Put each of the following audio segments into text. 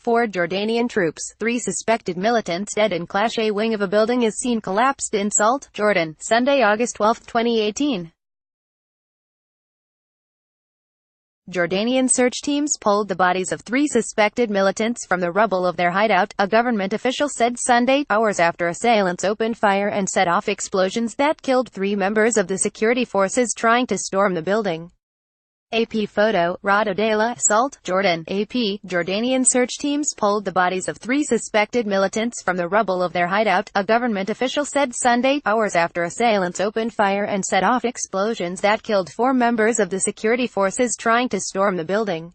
4 Jordanian troops, 3 suspected militants dead in clash. A wing of a building is seen collapsed in Salt, Jordan, Sunday, August 12, 2018. Jordanian search teams pulled the bodies of 3 suspected militants from the rubble of their hideout, a government official said Sunday, hours after assailants opened fire and set off explosions that killed 3 members of the security forces trying to storm the building. AP photo, Rododela, Salt, Jordan. AP, Jordanian search teams pulled the bodies of 3 suspected militants from the rubble of their hideout, a government official said Sunday, hours after assailants opened fire and set off explosions that killed 4 members of the security forces trying to storm the building.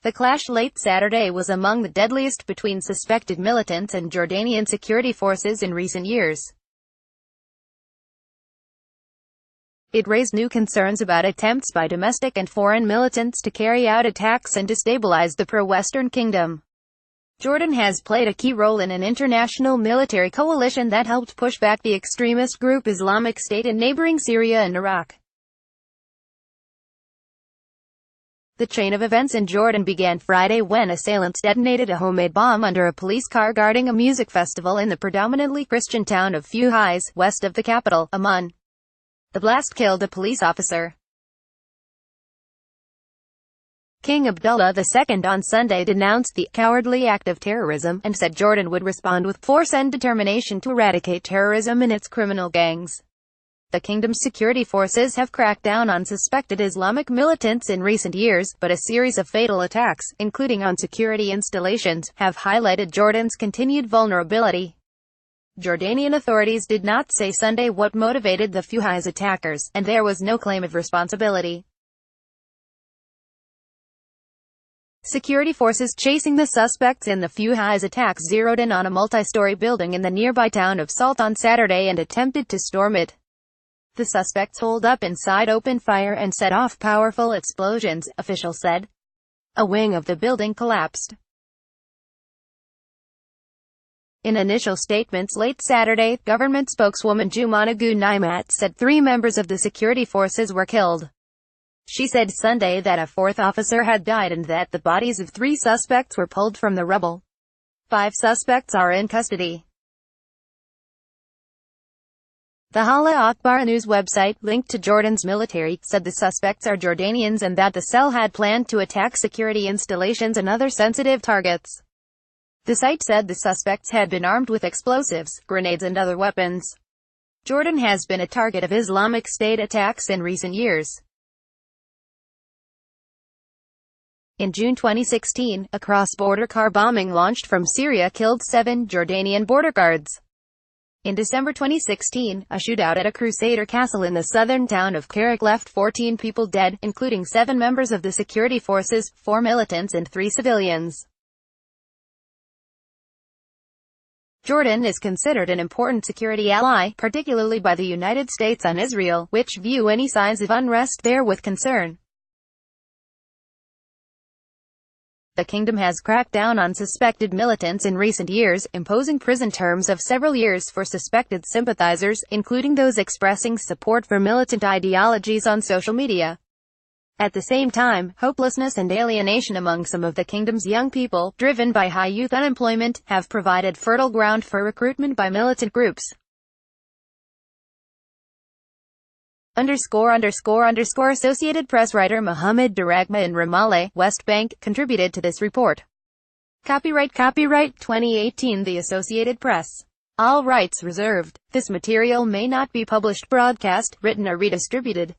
The clash late Saturday was among the deadliest between suspected militants and Jordanian security forces in recent years. It raised new concerns about attempts by domestic and foreign militants to carry out attacks and destabilize the pro-Western kingdom. Jordan has played a key role in an international military coalition that helped push back the extremist group Islamic State in neighboring Syria and Iraq. The chain of events in Jordan began Friday when assailants detonated a homemade bomb under a police car guarding a music festival in the predominantly Christian town of Fuhais, west of the capital, Amman. The blast killed a police officer. King Abdullah II on Sunday denounced the cowardly act of terrorism, and said Jordan would respond with force and determination to eradicate terrorism and its criminal gangs. The kingdom's security forces have cracked down on suspected Islamic militants in recent years, but a series of fatal attacks, including on security installations, have highlighted Jordan's continued vulnerability. Jordanian authorities did not say Sunday what motivated the Fuhais attackers, and there was no claim of responsibility. Security forces chasing the suspects in the Fuhais attacks zeroed in on a multi-story building in the nearby town of Salt on Saturday and attempted to storm it. The suspects holed up inside, opened fire and set off powerful explosions, officials said. A wing of the building collapsed. In initial statements late Saturday, government spokeswoman Jumanagu Naimat said 3 members of the security forces were killed. She said Sunday that a 4th officer had died and that the bodies of 3 suspects were pulled from the rubble. 5 suspects are in custody. The Hala Akbar news website, linked to Jordan's military, said the suspects are Jordanians and that the cell had planned to attack security installations and other sensitive targets. The site said the suspects had been armed with explosives, grenades and other weapons. Jordan has been a target of Islamic State attacks in recent years. In June 2016, a cross-border car bombing launched from Syria killed 7 Jordanian border guards. In December 2016, a shootout at a Crusader castle in the southern town of Karak left 14 people dead, including 7 members of the security forces, 4 militants and 3 civilians. Jordan is considered an important security ally, particularly by the United States and Israel, which view any signs of unrest there with concern. The kingdom has cracked down on suspected militants in recent years, imposing prison terms of several years for suspected sympathizers, including those expressing support for militant ideologies on social media. At the same time, hopelessness and alienation among some of the kingdom's young people, driven by high youth unemployment, have provided fertile ground for recruitment by militant groups. Associated Press writer Mohammed Daragma in Ramallah, West Bank, contributed to this report. Copyright 2018 The Associated Press. All rights reserved. This material may not be published, broadcast, written or redistributed.